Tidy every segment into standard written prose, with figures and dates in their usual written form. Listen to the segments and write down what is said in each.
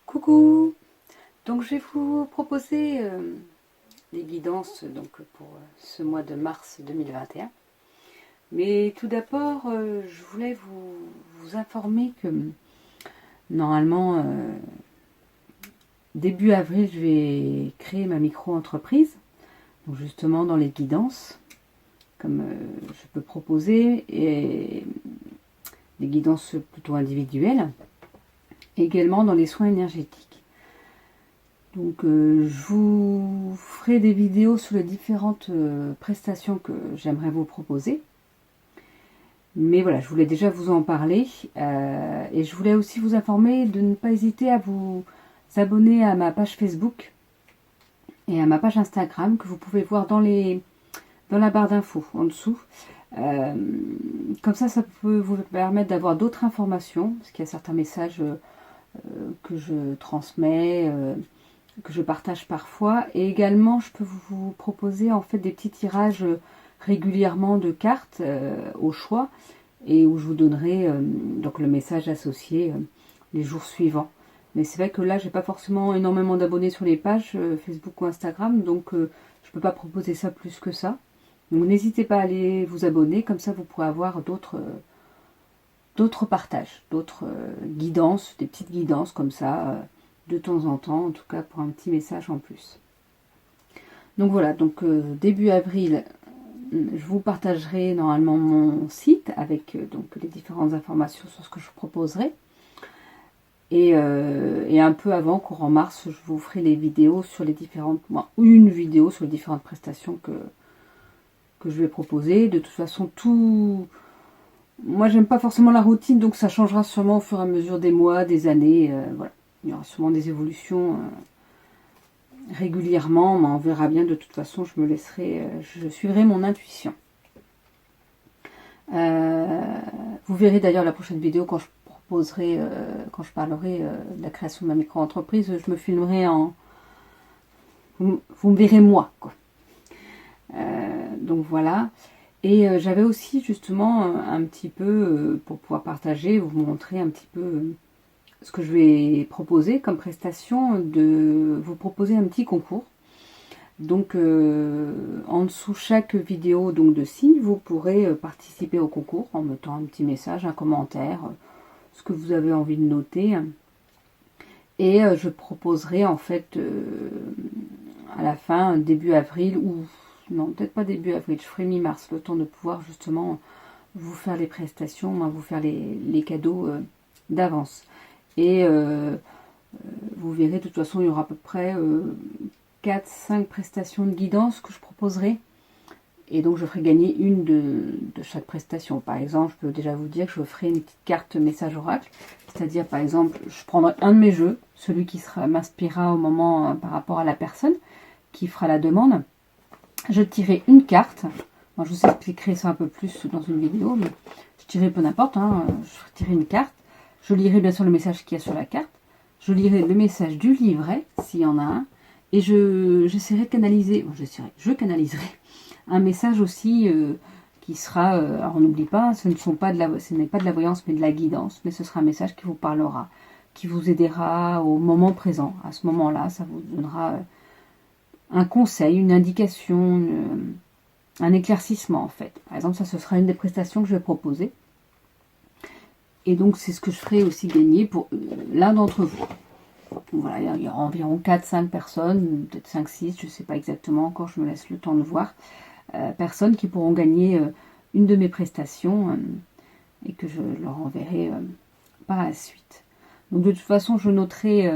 Coucou! Donc je vais vous proposer les guidances pour ce mois de mars 2021. Mais tout d'abord, je voulais vous informer que normalement, début avril, je vais créer ma micro-entreprise. Donc justement dans les guidances, comme je peux proposer, et des guidances plutôt individuelles, également dans les soins énergétiques. Donc je vous ferai des vidéos sur les différentes prestations que j'aimerais vous proposer. Mais voilà, je voulais déjà vous en parler. Et je voulais aussi vous informer de ne pas hésiter à vous abonner à ma page Facebook et à ma page Instagram que vous pouvez voir dans la barre d'infos en dessous. Comme ça peut vous permettre d'avoir d'autres informations, parce qu'il y a certains messages que je transmets, que je partage parfois, et également je peux vous proposer en fait des petits tirages régulièrement de cartes au choix, et où je vous donnerai donc le message associé les jours suivants. Mais c'est vrai que là j'ai pas forcément énormément d'abonnés sur les pages Facebook ou Instagram, donc je peux pas proposer ça plus que ça. Donc n'hésitez pas à aller vous abonner, comme ça vous pourrez avoir d'autres partages, d'autres guidances, des petites guidances comme ça de temps en temps, en tout cas pour un petit message en plus. Donc voilà, donc début avril, je vous partagerai normalement mon site avec donc les différentes informations sur ce que je proposerai. Et un peu avant, courant mars, je vous ferai les vidéos sur les différentes, une vidéo sur les différentes prestations que je vais proposer. De toute façon, moi j'aime pas forcément la routine, donc ça changera sûrement au fur et à mesure des mois, des années, voilà. Il y aura sûrement des évolutions régulièrement, mais on verra bien. De toute façon, je suivrai mon intuition. Vous verrez d'ailleurs la prochaine vidéo quand je proposerai, quand je parlerai de la création de ma micro-entreprise, je me filmerai vous me verrez moi, quoi. Donc voilà. Et j'avais aussi justement un petit peu, pour pouvoir partager, vous montrer un petit peu ce que je vais proposer comme prestation, de vous proposer un petit concours. Donc en dessous chaque vidéo donc de signe, vous pourrez participer au concours en mettant un petit message, un commentaire, ce que vous avez envie de noter. Et je proposerai en fait à la fin, début avril, ou non, peut-être pas début avril, je ferai mi-mars, le temps de pouvoir justement vous faire les prestations, vous faire les cadeaux d'avance. Et vous verrez, de toute façon, il y aura à peu près 4-5 prestations de guidance que je proposerai. Et donc, je ferai gagner une de chaque prestation. Par exemple, je peux déjà vous dire que je ferai une petite carte message oracle. C'est-à-dire, par exemple, je prendrai un de mes jeux, celui qui m'inspirera au moment par rapport à la personne qui fera la demande. Je tirerai une carte. Moi, je vous expliquerai ça un peu plus dans une vidéo, mais je tirerai peu n'importe. Je tirerai une carte. Je lirai bien sûr le message qu'il y a sur la carte. Je lirai le message du livret, s'il y en a un. Et j'essaierai de canaliser, je canaliserai un message aussi qui sera, alors on n'oublie pas, ce n'est pas de la voyance, mais de la guidance. Mais ce sera un message qui vous parlera, qui vous aidera au moment présent. À ce moment-là, ça vous donnera un conseil, une indication, un éclaircissement en fait. Par exemple, ça ce sera une des prestations que je vais proposer. Et donc c'est ce que je ferai aussi gagner pour l'un d'entre vous. Voilà, il y aura environ 4-5 personnes, peut-être 5-6, je ne sais pas exactement encore, je me laisse le temps de voir. Personnes qui pourront gagner une de mes prestations et que je leur enverrai par la suite. Donc de toute façon, je noterai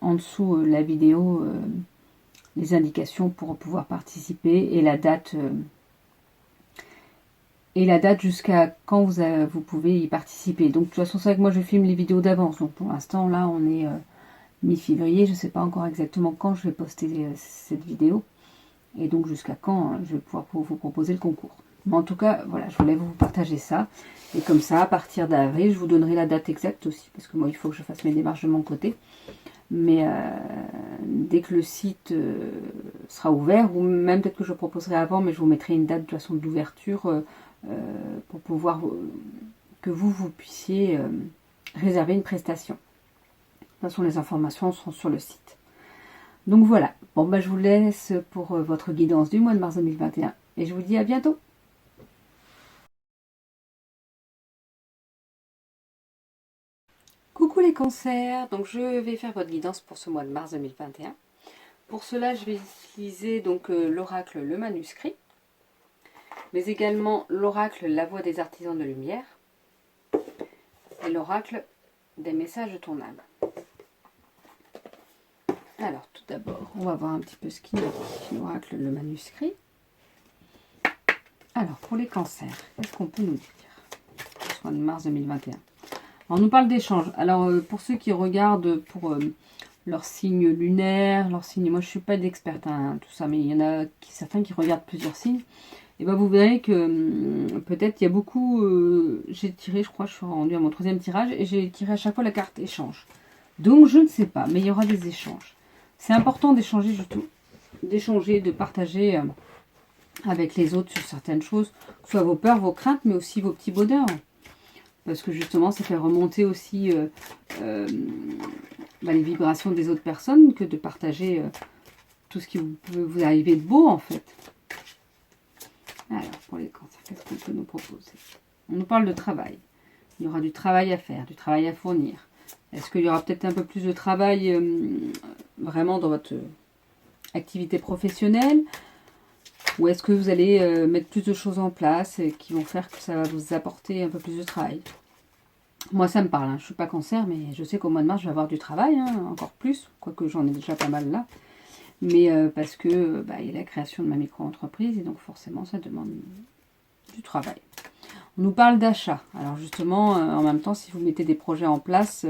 en dessous la vidéo les indications pour pouvoir participer et la date jusqu'à quand vous pouvez y participer. Donc de toute façon, c'est vrai que moi je filme les vidéos d'avance. Donc pour l'instant, là, on est mi-février. Je ne sais pas encore exactement quand je vais poster cette vidéo. Et donc jusqu'à quand je vais pouvoir vous proposer le concours. Mais en tout cas, voilà, je voulais vous partager ça. Et comme ça, à partir d'avril, je vous donnerai la date exacte aussi. Parce que moi, il faut que je fasse mes démarches de mon côté. Mais dès que le site sera ouvert, ou même peut-être que je proposerai avant, mais je vous mettrai une date de toute façon d'ouverture pour pouvoir que vous puissiez réserver une prestation. toute façon, les informations seront sur le site. Donc voilà, bon bah je vous laisse pour votre guidance du mois de mars 2021 et je vous dis à bientôt. Coucou les cancers, donc je vais faire votre guidance pour ce mois de mars 2021. Pour cela, je vais utiliser donc l'oracle Le Manuscrit, mais également l'oracle La Voix des Artisans de Lumière et l'oracle des Messages de ton âme. Alors tout d'abord, on va voir un petit peu ce qu'il y a l'oracle Le Manuscrit. Alors pour les cancers, qu'est-ce qu'on peut nous dire ce mois de mars 2021? On nous parle d'échanges. Alors pour ceux qui regardent pour leur signe lunaire, leur signe, moi je suis pas d'experte tout ça, mais il y en a certains qui regardent plusieurs signes. Et ben vous verrez que peut-être il y a beaucoup. J'ai tiré, je crois, je suis rendue à mon 3e tirage et j'ai tiré à chaque fois la carte échange. Donc je ne sais pas, mais il y aura des échanges. C'est important d'échanger surtout, d'échanger, de partager avec les autres sur certaines choses, que ce soit vos peurs, vos craintes, mais aussi vos petits bonheurs. Parce que justement, ça fait remonter aussi les vibrations des autres personnes que de partager tout ce qui peut vous arriver de beau, en fait. Alors, pour les cancers, qu'est-ce qu'on peut nous proposer? On nous parle de travail. Il y aura du travail à faire, du travail à fournir. Est-ce qu'il y aura peut-être un peu plus de travail vraiment dans votre activité professionnelle? Ou est-ce que vous allez mettre plus de choses en place qui vont faire que ça va vous apporter un peu plus de travail? Moi, ça me parle. Je ne suis pas cancer, mais je sais qu'au mois de mars, je vais avoir du travail, encore plus. Quoique j'en ai déjà pas mal là. Mais parce que il y a la création de ma micro-entreprise et donc forcément, ça demande du travail. On nous parle d'achat. Alors justement, en même temps, si vous mettez des projets en place,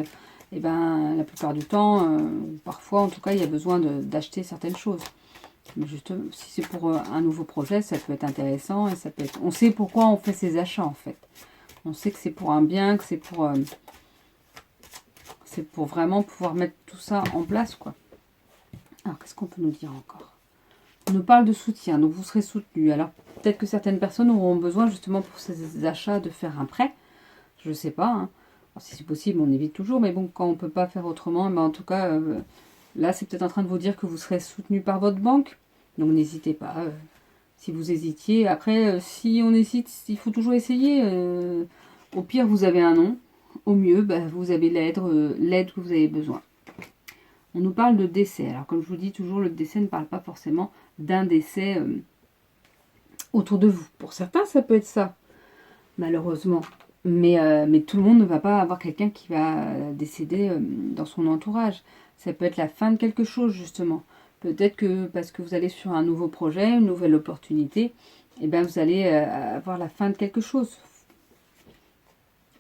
la plupart du temps, parfois en tout cas, il y a besoin d'acheter certaines choses. Mais justement, si c'est pour un nouveau projet, ça peut être intéressant et ça peut être. On sait pourquoi on fait ces achats en fait. On sait que c'est pour un bien, que c'est pour vraiment pouvoir mettre tout ça en place, quoi. Alors, qu'est-ce qu'on peut nous dire encore? On nous parle de soutien, donc vous serez soutenu. Alors, peut-être que certaines personnes auront besoin justement pour ces achats de faire un prêt. Je ne sais pas. Alors, si c'est possible, on évite toujours. Mais bon, quand on ne peut pas faire autrement, en tout cas, là, c'est peut-être en train de vous dire que vous serez soutenu par votre banque. Donc, n'hésitez pas. Si vous hésitiez. Après, si on hésite, il faut toujours essayer. Au pire, vous avez un non. Au mieux, vous avez l'aide que vous avez besoin. On nous parle de décès. Alors, comme je vous dis toujours, le décès ne parle pas forcément d'un décès autour de vous. Pour certains, ça peut être ça, malheureusement. Mais tout le monde ne va pas avoir quelqu'un qui va décéder dans son entourage. Ça peut être la fin de quelque chose, justement. Peut-être que parce que vous allez sur un nouveau projet, une nouvelle opportunité, vous allez avoir la fin de quelque chose.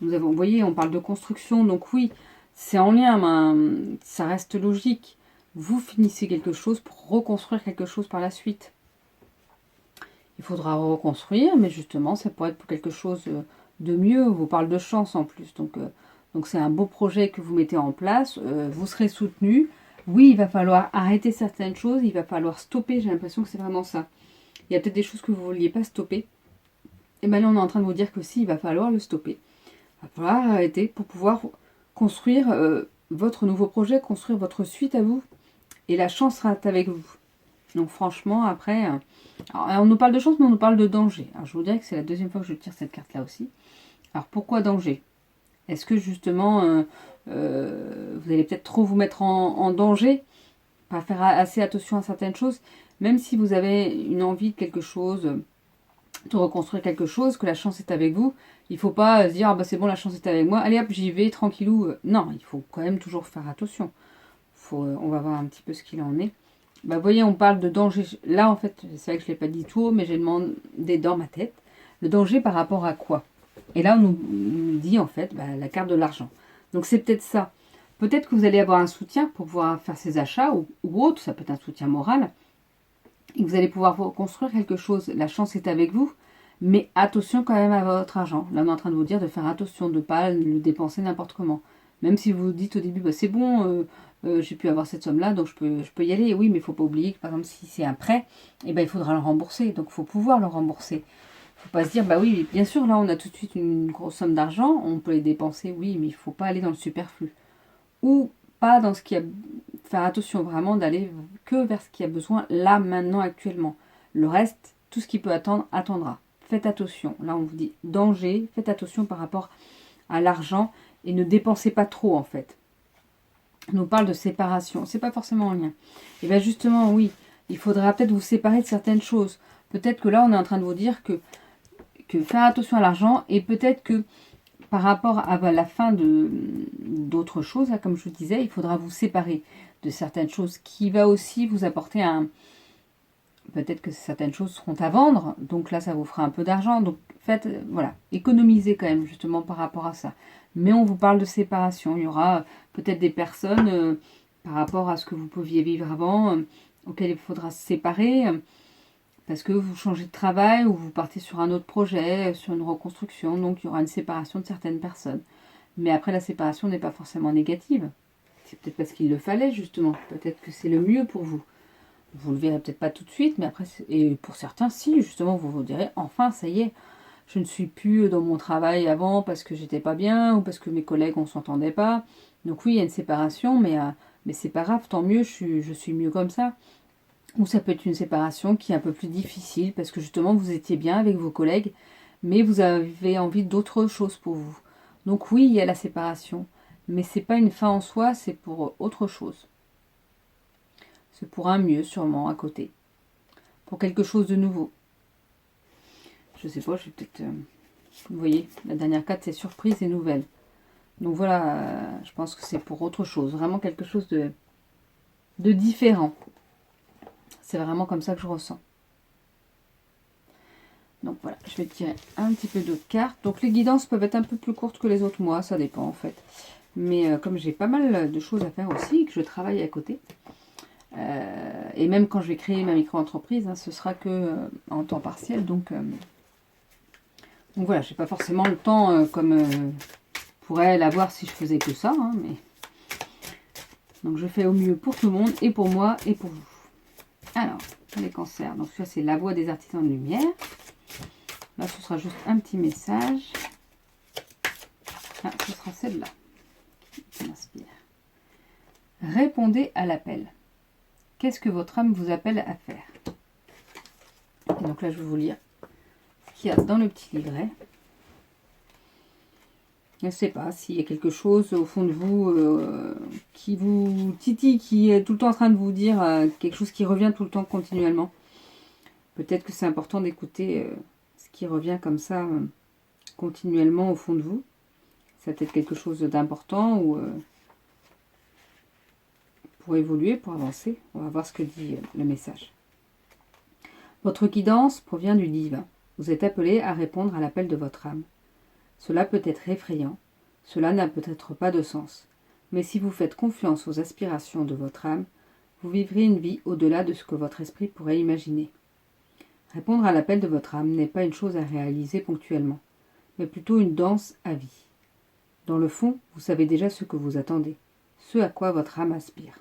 Vous voyez, on parle de construction, donc oui, c'est en lien, mais ça reste logique. Vous finissez quelque chose pour reconstruire quelque chose par la suite. Il faudra reconstruire, mais justement, ça pourrait être pour quelque chose de mieux. On vous parle de chance en plus. Donc c'est un beau projet que vous mettez en place. Vous serez soutenu. Oui, il va falloir arrêter certaines choses. Il va falloir stopper. J'ai l'impression que c'est vraiment ça. Il y a peut-être des choses que vous ne vouliez pas stopper. Et bien là, on est en train de vous dire que si, il va falloir le stopper. Il va falloir arrêter pour pouvoir construire votre nouveau projet, construire votre suite à vous. Et la chance sera avec vous. Donc franchement, après, alors, on nous parle de chance, mais on nous parle de danger. Alors je vous dirais que c'est la 2e fois que je tire cette carte-là aussi. Alors pourquoi danger? Est-ce que justement, vous allez peut-être trop vous mettre en danger, pas faire assez attention à certaines choses, même si vous avez une envie de quelque chose, de reconstruire quelque chose, que la chance est avec vous, il ne faut pas se dire, c'est bon, la chance est avec moi, allez hop, j'y vais, tranquillou. Non, il faut quand même toujours faire attention. On va voir un petit peu ce qu'il en est. Vous voyez, on parle de danger. Là, en fait, c'est vrai que je ne l'ai pas dit tout haut, mais j'ai demandé dans ma tête. Le danger par rapport à quoi? Et là, on nous dit, en fait, la carte de l'argent. Donc, c'est peut-être ça. Peut-être que vous allez avoir un soutien pour pouvoir faire ces achats ou autre. Ça peut être un soutien moral. Et vous allez pouvoir construire quelque chose. La chance est avec vous. Mais attention quand même à votre argent. Là, on est en train de vous dire de faire attention, de ne pas le dépenser n'importe comment. Même si vous vous dites au début, c'est bon, j'ai pu avoir cette somme-là, donc je peux y aller. Oui, mais il ne faut pas oublier que, par exemple, si c'est un prêt, il faudra le rembourser. Donc, il faut pouvoir le rembourser. Il ne faut pas se dire, oui, bien sûr, là, on a tout de suite une grosse somme d'argent, on peut les dépenser, oui, mais il ne faut pas aller dans le superflu. Ou pas dans ce qui a... Faire attention vraiment d'aller que vers ce qui a besoin là, maintenant, actuellement. Le reste, tout ce qui peut attendre, attendra. Faites attention. Là, on vous dit danger. Faites attention par rapport à l'argent et ne dépensez pas trop, en fait. On nous parle de séparation. C'est pas forcément en lien. Et bien justement, oui, il faudra peut-être vous séparer de certaines choses. Peut-être que là, on est en train de vous dire que faire attention à l'argent et peut-être que par rapport à la fin d'autres choses, là, comme je vous disais, il faudra vous séparer de certaines choses qui va aussi vous apporter un... Peut-être que certaines choses seront à vendre, donc là, ça vous fera un peu d'argent. Donc, faites, voilà, économisez quand même, justement, par rapport à ça. Mais on vous parle de séparation. Il y aura peut-être des personnes, par rapport à ce que vous pouviez vivre avant, auxquelles il faudra se séparer, parce que vous changez de travail ou vous partez sur un autre projet, sur une reconstruction. Donc, il y aura une séparation de certaines personnes. Mais après, la séparation n'est pas forcément négative. C'est peut-être parce qu'il le fallait, justement. Peut-être que c'est le mieux pour vous. Vous le verrez peut-être pas tout de suite, mais après, et pour certains, si, justement, vous vous direz, enfin, ça y est, je ne suis plus dans mon travail avant parce que j'étais pas bien ou parce que mes collègues, on s'entendait pas. Donc oui, il y a une séparation, mais c'est pas grave, tant mieux, je suis mieux comme ça. Ou ça peut être une séparation qui est un peu plus difficile parce que justement, vous étiez bien avec vos collègues, mais vous avez envie d'autre chose pour vous. Donc oui, il y a la séparation, mais c'est pas une fin en soi, c'est pour autre chose. C'est pour un mieux, sûrement, à côté. Pour quelque chose de nouveau. Je sais pas, je vais peut-être... vous voyez, la dernière carte, c'est surprise et nouvelle. Donc voilà, je pense que c'est pour autre chose. Vraiment quelque chose de différent. C'est vraiment comme ça que je ressens. Donc voilà, je vais tirer un petit peu d'autres cartes. Donc les guidances peuvent être un peu plus courtes que les autres mois, ça dépend en fait. Mais comme j'ai pas mal de choses à faire aussi, que je travaille à côté, et même quand je vais créer ma micro-entreprise, hein, ce sera que en temps partiel. Donc voilà, j'ai pas forcément le temps comme pourrais l'avoir si je faisais que ça. Hein, mais... Donc je fais au mieux pour tout le monde, et pour moi, et pour vous. Alors, les cancers. Donc ça, c'est la voix des artisans de lumière. Là, ce sera juste un petit message. Ah, ce sera celle-là qui m'inspire. Répondez à l'appel. Qu'est-ce que votre âme vous appelle à faire? Et donc là, je vais vous lire ce qu'il y a dans le petit livret. Je ne sais pas s'il y a quelque chose au fond de vous qui vous titille, qui est tout le temps en train de vous dire quelque chose qui revient tout le temps continuellement. Peut-être que c'est important d'écouter ce qui revient comme ça continuellement au fond de vous. Ça peut être quelque chose d'important ou pour évoluer, pour avancer. On va voir ce que dit le message. Votre guidance provient du divin. Vous êtes appelé à répondre à l'appel de votre âme. Cela peut être effrayant, cela n'a peut-être pas de sens. Mais si vous faites confiance aux aspirations de votre âme, vous vivrez une vie au-delà de ce que votre esprit pourrait imaginer. Répondre à l'appel de votre âme n'est pas une chose à réaliser ponctuellement, mais plutôt une danse à vie. Dans le fond, vous savez déjà ce que vous attendez, ce à quoi votre âme aspire.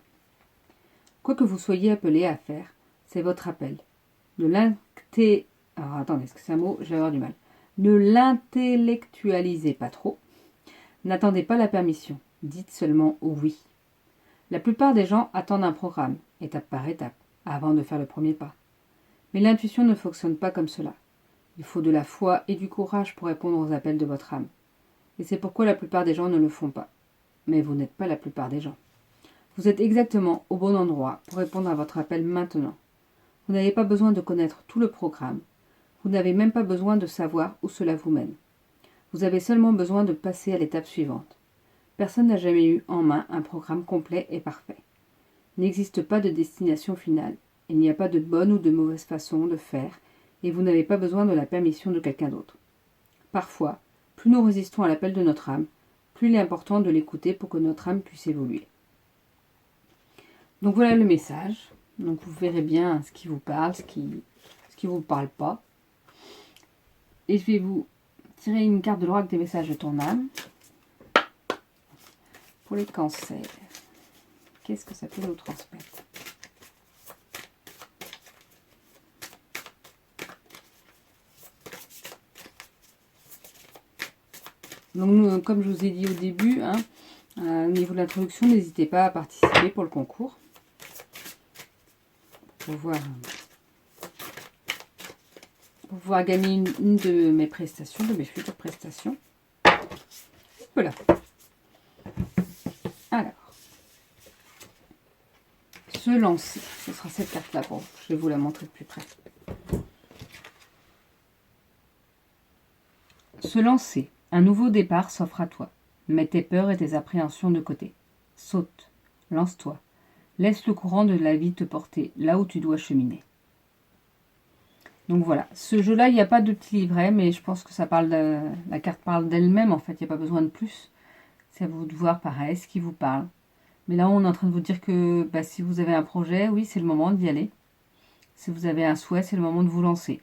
Quoi que vous soyez appelé à faire, c'est votre appel. Alors attendez, est-ce que c'est un mot? Je vais avoir du mal. Ne l'intellectualisez pas trop. N'attendez pas la permission. Dites seulement oui. La plupart des gens attendent un programme, étape par étape, avant de faire le premier pas. Mais l'intuition ne fonctionne pas comme cela. Il faut de la foi et du courage pour répondre aux appels de votre âme. Et c'est pourquoi la plupart des gens ne le font pas. Mais vous n'êtes pas la plupart des gens. Vous êtes exactement au bon endroit pour répondre à votre appel maintenant. Vous n'avez pas besoin de connaître tout le programme. Vous n'avez même pas besoin de savoir où cela vous mène. Vous avez seulement besoin de passer à l'étape suivante. Personne n'a jamais eu en main un programme complet et parfait. Il n'existe pas de destination finale. Il n'y a pas de bonne ou de mauvaise façon de faire, et vous n'avez pas besoin de la permission de quelqu'un d'autre. Parfois, plus nous résistons à l'appel de notre âme, plus il est important de l'écouter pour que notre âme puisse évoluer. Donc voilà le message. Donc vous verrez bien ce qui vous parle, ce qui vous parle pas. Et je vais vous tirer une carte de l'oracle des messages de ton âme. Pour les cancers, qu'est-ce que ça peut nous transmettre? Donc, comme je vous ai dit au début, hein, Au niveau de l'introduction, n'hésitez pas à participer pour le concours. Pour pouvoir gagner une de mes prestations, de mes futures prestations. Voilà. Alors, se lancer. Ce sera cette carte-là pour vous. Je vais vous la montrer de plus près. Se lancer. Un nouveau départ s'offre à toi. Mets tes peurs et tes appréhensions de côté. Saute. Lance-toi. Laisse le courant de la vie te porter là où tu dois cheminer. Donc voilà, ce jeu-là, il n'y a pas de petit livret, mais je pense que ça parle la carte parle d'elle-même, en fait, il n'y a pas besoin de plus. C'est à vous de voir pareil, ce qui vous parle. Mais là, on est en train de vous dire que si vous avez un projet, oui, c'est le moment d'y aller. Si vous avez un souhait, c'est le moment de vous lancer.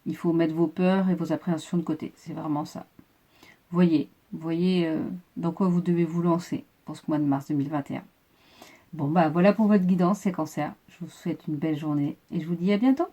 Il faut mettre vos peurs et vos appréhensions de côté, c'est vraiment ça. Voyez dans quoi vous devez vous lancer pour ce mois de mars 2021. Bon, voilà pour votre guidance, c'est Cancer. Je vous souhaite une belle journée et je vous dis à bientôt.